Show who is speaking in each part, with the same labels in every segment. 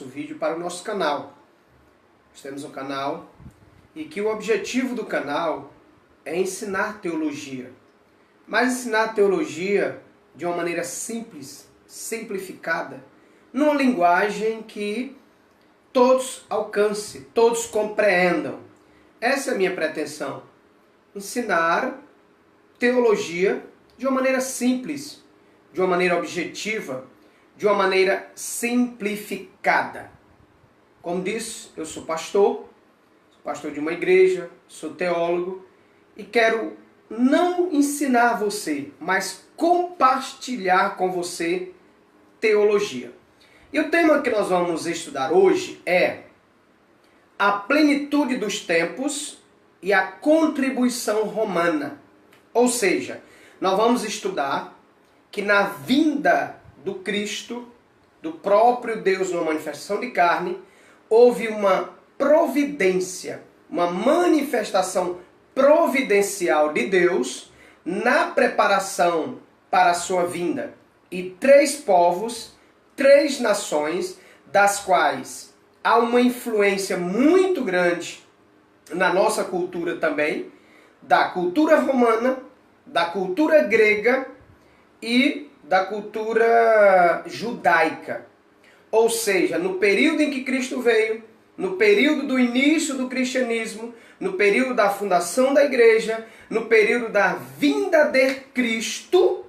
Speaker 1: vídeo para o nosso canal. Nós temos um canal e que o objetivo do canal é ensinar teologia. Mas ensinar teologia de uma maneira simples, simplificada, numa linguagem que todos alcancem, todos compreendam. Essa é a minha pretensão. Ensinar teologia de uma maneira simples, de uma maneira objetiva, de uma maneira simplificada. Como disse, eu sou pastor de uma igreja, sou teólogo e quero não ensinar você, mas compartilhar com você teologia. E o tema que nós vamos estudar hoje é a plenitude dos tempos e a contribuição romana. Ou seja, nós vamos estudar que na vinda do Cristo, do próprio Deus numa manifestação de carne, houve uma providência, uma manifestação providencial de Deus na preparação para a sua vinda. E 3 povos, 3 nações, das quais há uma influência muito grande na nossa cultura também, da cultura romana, da cultura grega e da cultura judaica. Ou seja, no período em que Cristo veio, no período do início do cristianismo, no período da fundação da igreja, no período da vinda de Cristo,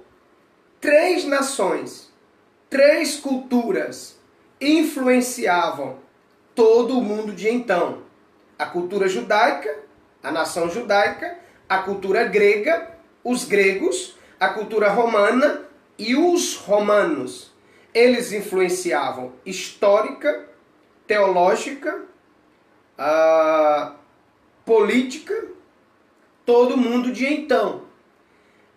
Speaker 1: 3 nações, 3 culturas influenciavam todo o mundo de então. A cultura judaica, a nação judaica, a cultura grega, os gregos, a cultura romana e os romanos. Eles influenciavam histórica, teológica, política, todo mundo de então.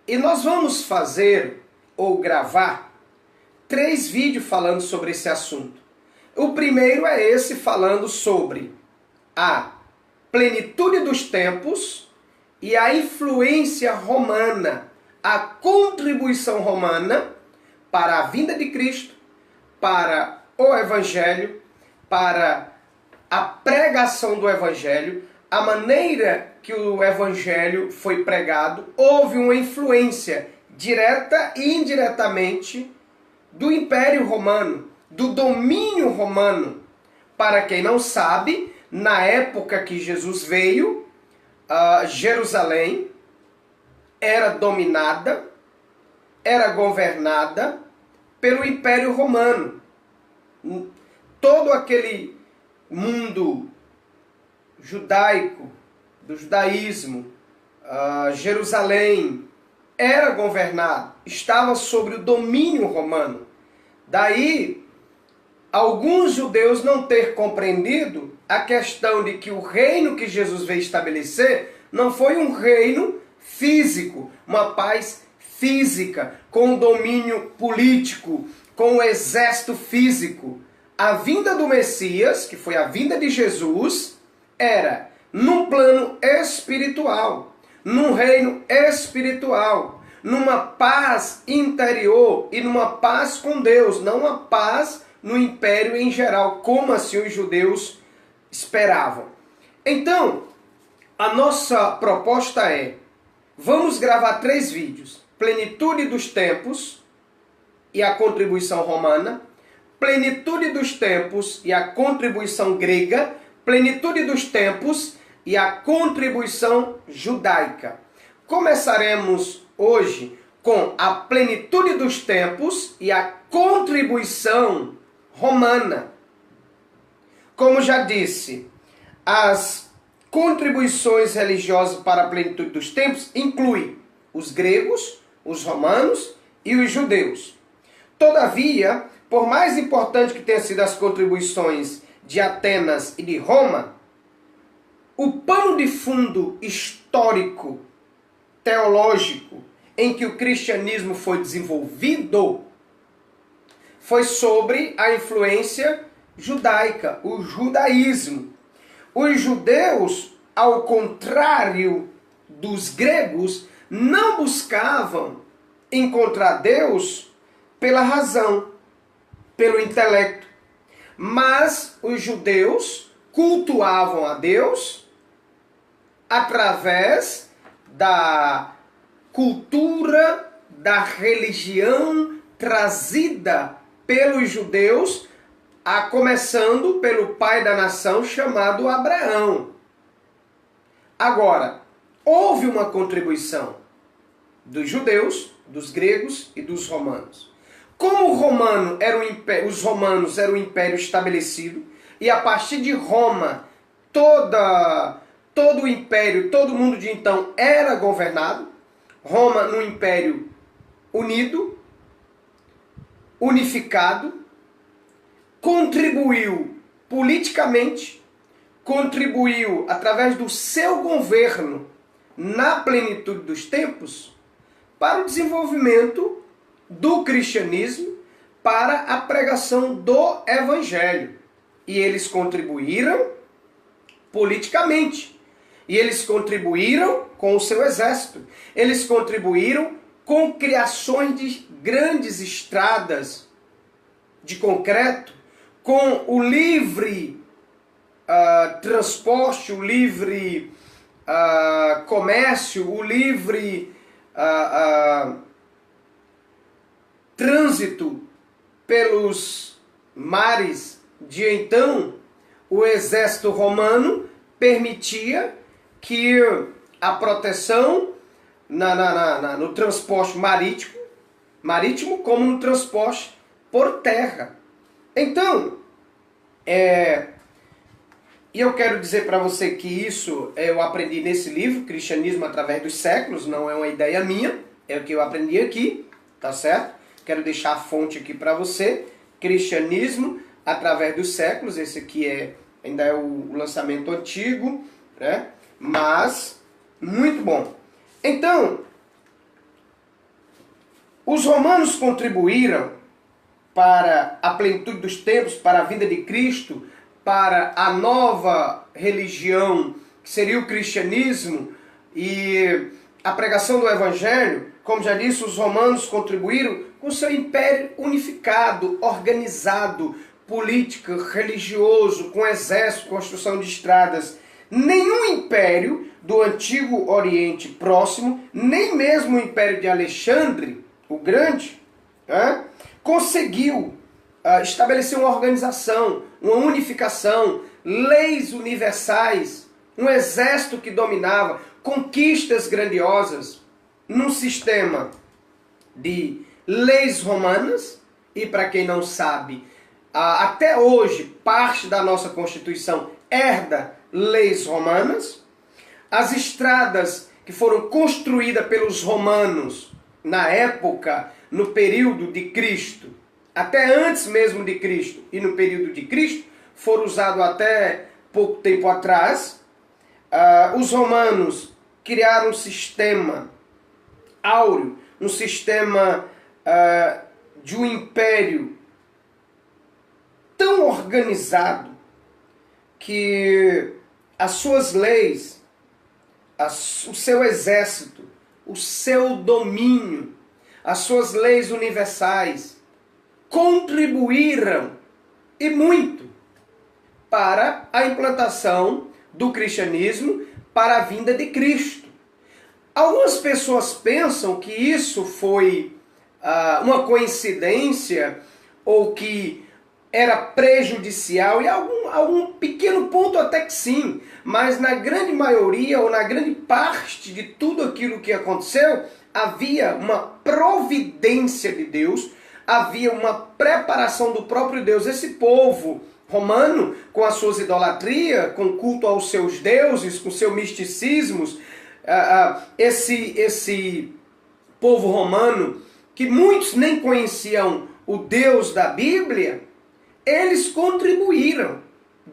Speaker 1: E nós vamos fazer ou gravar 3 vídeos falando sobre esse assunto. O primeiro é esse, falando sobre a plenitude dos tempos e a influência romana, a contribuição romana para a vinda de Cristo, para o Evangelho, para a pregação do Evangelho, a maneira que o Evangelho foi pregado. Houve uma influência direta e indiretamente do Império Romano, do domínio romano. Para quem não sabe, na época que Jesus veio, Jerusalém era dominada, era governada pelo Império Romano. Todo aquele mundo judaico, do judaísmo, Jerusalém era governado, estava sob o domínio romano. Daí, alguns judeus não ter compreendido a questão de que o reino que Jesus veio estabelecer não foi um reino físico, uma paz física, com domínio político, com o exército físico. A vinda do Messias, que foi a vinda de Jesus, era num plano espiritual, num reino espiritual, numa paz interior e numa paz com Deus, não uma paz no império em geral, como assim os judeus esperavam. Então, a nossa proposta é, vamos gravar 3 vídeos, plenitude dos tempos e a contribuição romana, plenitude dos tempos e a contribuição grega, plenitude dos tempos e a contribuição judaica. Começaremos hoje com a plenitude dos tempos e a contribuição romana. Como já disse, as contribuições religiosas para a plenitude dos tempos incluem os gregos, os romanos e os judeus. Todavia, por mais importante que tenham sido as contribuições de Atenas e de Roma, o pano de fundo histórico, teológico, em que o cristianismo foi desenvolvido, foi sobre a influência judaica, o judaísmo. Os judeus, ao contrário dos gregos, não buscavam encontrar Deus pela razão, pelo intelecto, Mas os judeus cultuavam a Deus através da cultura, da religião trazida pelos judeus, começando pelo pai da nação chamado Abraão. Agora, houve uma contribuição dos judeus, dos gregos e dos romanos. Como os romanos eram um império estabelecido, e a partir de Roma, todo o império, todo o mundo de então era governado, Roma num império unido, unificado, contribuiu politicamente, contribuiu através do seu governo na plenitude dos tempos para o desenvolvimento do cristianismo, para a pregação do evangelho. E eles contribuíram politicamente. E eles contribuíram com o seu exército. Eles contribuíram com criações de grandes estradas de concreto, com o livre transporte, o livre comércio, o livre trânsito pelos mares de então. O exército romano permitia que a proteção no transporte marítimo como no transporte por terra. Então, e eu quero dizer para você que isso eu aprendi nesse livro, Cristianismo através dos séculos, não é uma ideia minha, é o que eu aprendi aqui, tá certo? Quero deixar a fonte aqui para você, Cristianismo através dos séculos, esse aqui ainda é o lançamento antigo, né? Mas muito bom. Então, os romanos contribuíram para a plenitude dos tempos, para a vinda de Cristo, para a nova religião, que seria o cristianismo, e a pregação do evangelho. Como já disse, os romanos contribuíram com seu império unificado, organizado, político, religioso, com exército, construção de estradas. Nenhum império do antigo Oriente Próximo, nem mesmo o império de Alexandre, o Grande, conseguiu estabelecer uma organização, uma unificação, leis universais, um exército que dominava, conquistas grandiosas, num sistema de leis romanas. E para quem não sabe, até hoje parte da nossa Constituição herda leis romanas. As estradas que foram construídas pelos romanos na época, no período de Cristo, até antes mesmo de Cristo e no período de Cristo, foram usados até pouco tempo atrás. Os romanos criaram um sistema áureo, um sistema de um império tão organizado que as suas leis, o seu exército, o seu domínio, as suas leis universais contribuíram, e muito, para a implantação do cristianismo, para a vinda de Cristo. Algumas pessoas pensam que isso foi uma coincidência, ou que era prejudicial, e algum pequeno ponto até que sim, mas na grande maioria, ou na grande parte de tudo aquilo que aconteceu, havia uma providência de Deus, havia uma preparação do próprio Deus. Esse povo romano, com as suas idolatrias, com culto aos seus deuses, com seus misticismos, esse povo romano, que muitos nem conheciam o Deus da Bíblia, eles contribuíram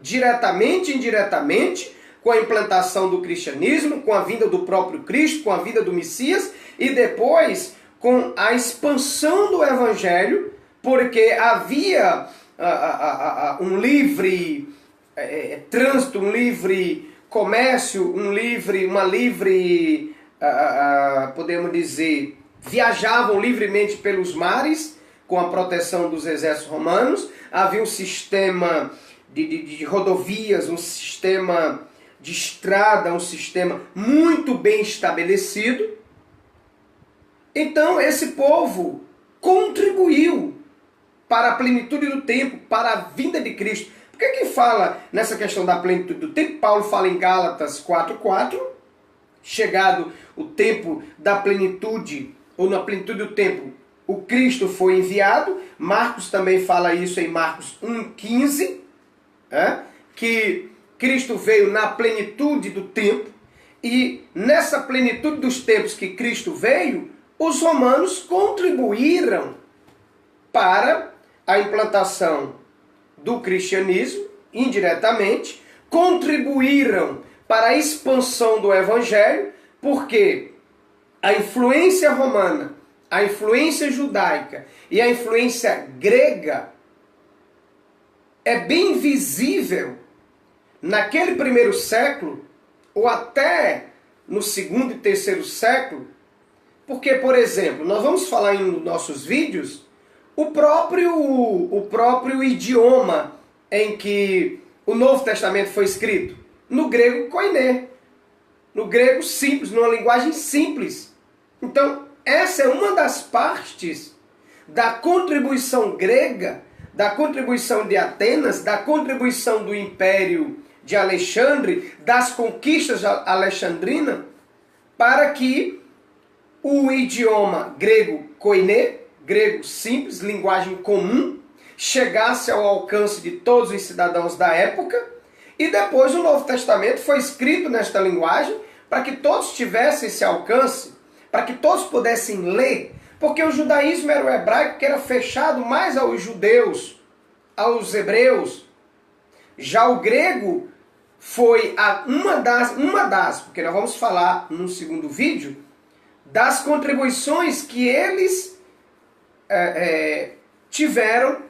Speaker 1: diretamente e indiretamente com a implantação do cristianismo, com a vinda do próprio Cristo, com a vinda do Messias, e depois com a expansão do evangelho, porque havia um livre trânsito, um livre comércio, uma livre, podemos dizer, viajavam livremente pelos mares, com a proteção dos exércitos romanos, havia um sistema de rodovias, um sistema de estrada, um sistema muito bem estabelecido. Então esse povo contribuiu para a plenitude do tempo, para a vinda de Cristo. Por que fala nessa questão da plenitude do tempo? Paulo fala em Gálatas 4:4, chegado o tempo da plenitude, ou na plenitude do tempo, o Cristo foi enviado. Marcos também fala isso em Marcos 1:15, que Cristo veio na plenitude do tempo, e nessa plenitude dos tempos que Cristo veio, os romanos contribuíram para a implantação do cristianismo, indiretamente, contribuíram para a expansão do evangelho, porque a influência romana, a influência judaica e a influência grega é bem visível naquele primeiro século, ou até no segundo e terceiro século, porque, por exemplo, nós vamos falar em nossos vídeos o próprio idioma em que o Novo Testamento foi escrito, no grego koiné, no grego simples, numa linguagem simples. Então, essa é uma das partes da contribuição grega, da contribuição de Atenas, da contribuição do Império de Alexandre, das conquistas alexandrinas, para que o idioma grego koiné, grego simples, linguagem comum, chegasse ao alcance de todos os cidadãos da época, e depois o Novo Testamento foi escrito nesta linguagem para que todos tivessem esse alcance, para que todos pudessem ler, porque o judaísmo era o hebraico que era fechado mais aos judeus, aos hebreus. Já o grego foi uma das, porque nós vamos falar no segundo vídeo, das contribuições que eles tiveram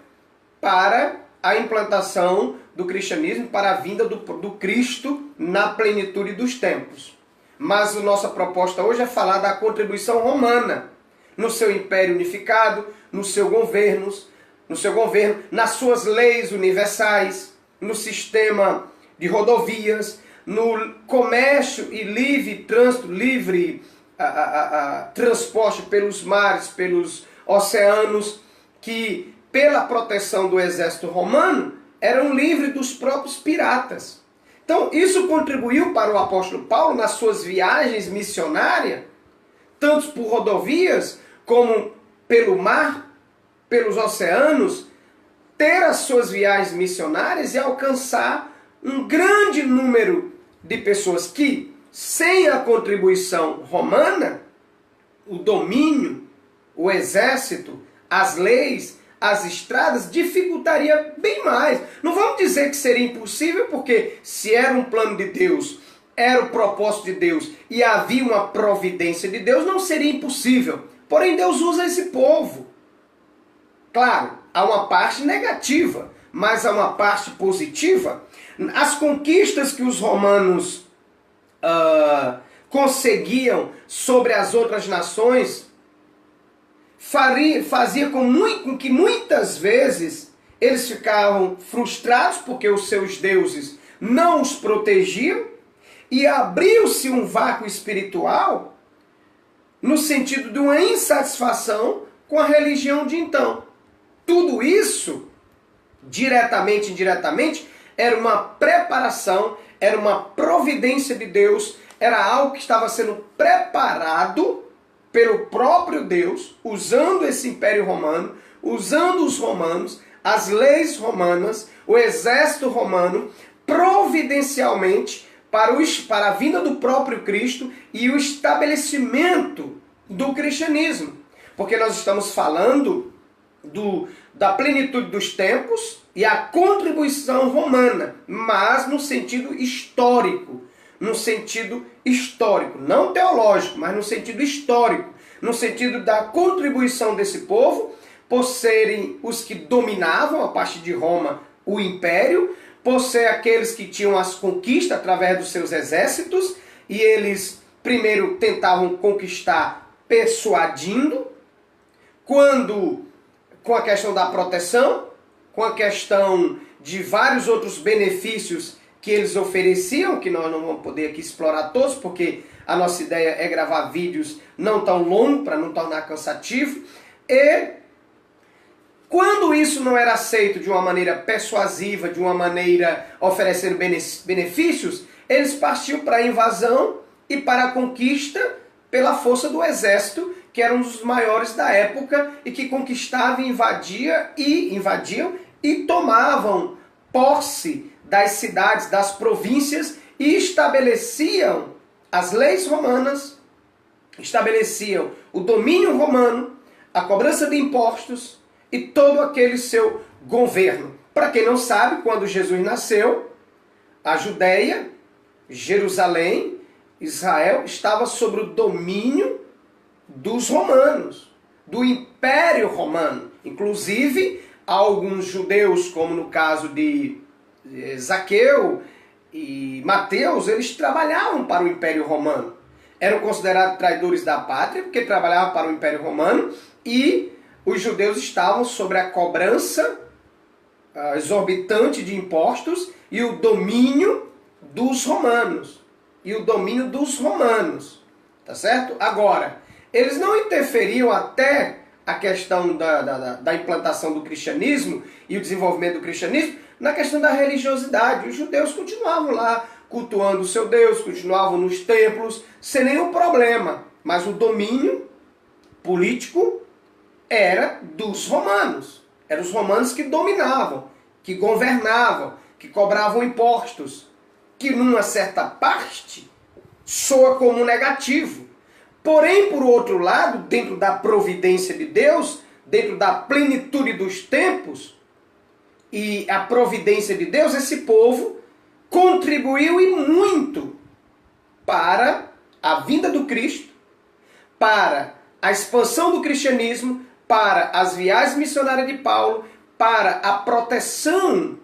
Speaker 1: para a implantação do cristianismo, para a vinda do Cristo na plenitude dos tempos. Mas a nossa proposta hoje é falar da contribuição romana, no seu império unificado, no seu governo, nas suas leis universais, no sistema de rodovias, no comércio e livre trânsito, transporte pelos mares, pelos oceanos, que pela proteção do exército romano eram livres dos próprios piratas. Então isso contribuiu para o apóstolo Paulo nas suas viagens missionárias, tanto por rodovias como pelo mar, pelos oceanos, ter as suas viagens missionárias e alcançar um grande número de pessoas que, sem a contribuição romana, o domínio, o exército, as leis, as estradas, dificultaria bem mais. Não vamos dizer que seria impossível, porque se era um plano de Deus, era o propósito de Deus e havia uma providência de Deus, não seria impossível. Porém, Deus usa esse povo. Claro, há uma parte negativa, mas há uma parte positiva. As conquistas que os romanos conseguiam sobre as outras nações fazia com que muitas vezes eles ficavam frustrados porque os seus deuses não os protegiam, e abriu-se um vácuo espiritual no sentido de uma insatisfação com a religião de então. Tudo isso, diretamente e indiretamente, era uma preparação, era uma providência de Deus, era algo que estava sendo preparado pelo próprio Deus, usando esse Império Romano, usando os romanos, as leis romanas, o exército romano, providencialmente para a vinda do próprio Cristo e o estabelecimento do cristianismo. Porque nós estamos falando da plenitude dos tempos e a contribuição romana, mas no sentido histórico. No sentido histórico, não teológico, mas no sentido histórico, no sentido da contribuição desse povo, por serem os que dominavam, a partir de Roma, o império, por ser aqueles que tinham as conquistas através dos seus exércitos, e eles primeiro tentavam conquistar persuadindo, quando com a questão da proteção, com a questão de vários outros benefícios que eles ofereciam, que nós não vamos poder aqui explorar todos, porque a nossa ideia é gravar vídeos não tão longos, para não tornar cansativo. E quando isso não era aceito de uma maneira persuasiva, de uma maneira oferecendo benefícios, eles partiam para a invasão e para a conquista pela força do exército, que era um dos maiores da época e que conquistava, invadiam e tomavam posse das cidades, das províncias e estabeleciam as leis romanas, estabeleciam o domínio romano, a cobrança de impostos e todo aquele seu governo. Para quem não sabe, quando Jesus nasceu, a Judéia, Jerusalém, Israel estava sob o domínio dos romanos, do Império Romano. Inclusive, alguns judeus, como no caso de Zaqueu e Mateus, eles trabalhavam para o Império Romano. Eram considerados traidores da pátria, porque trabalhavam para o Império Romano, e os judeus estavam sobre a cobrança exorbitante de impostos e o domínio dos romanos. Tá certo? Agora, eles não interferiam até a questão da implantação do cristianismo e o desenvolvimento do cristianismo na questão da religiosidade. Os judeus continuavam lá cultuando o seu Deus, continuavam nos templos, sem nenhum problema. Mas o domínio político era dos romanos. Eram os romanos que dominavam, que governavam, que cobravam impostos, que numa certa parte soa como negativo. Porém, por outro lado, dentro da providência de Deus, dentro da plenitude dos tempos e a providência de Deus, esse povo contribuiu e muito para a vinda do Cristo, para a expansão do cristianismo, para as viagens missionárias de Paulo, para a proteção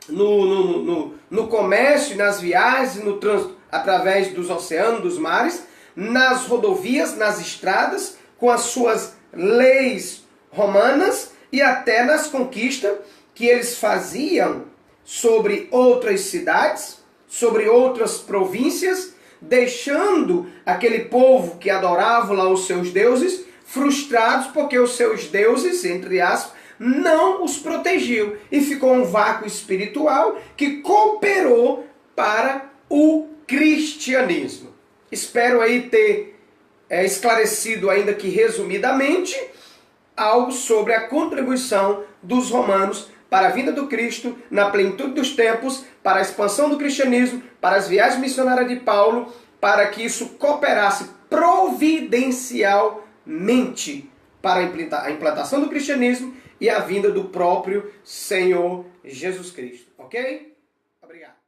Speaker 1: no comércio, nas viagens, no trânsito através dos oceanos, dos mares, nas rodovias, nas estradas, com as suas leis romanas e até nas conquistas que eles faziam sobre outras cidades, sobre outras províncias, deixando aquele povo que adorava lá os seus deuses frustrados porque os seus deuses, entre aspas, não os protegiam. E ficou um vácuo espiritual que cooperou para o cristianismo. Espero aí ter esclarecido, ainda que resumidamente, algo sobre a contribuição dos romanos para a vinda do Cristo, na plenitude dos tempos, para a expansão do cristianismo, para as viagens missionárias de Paulo, para que isso cooperasse providencialmente para a implantação do cristianismo e a vinda do próprio Senhor Jesus Cristo. Ok? Obrigado.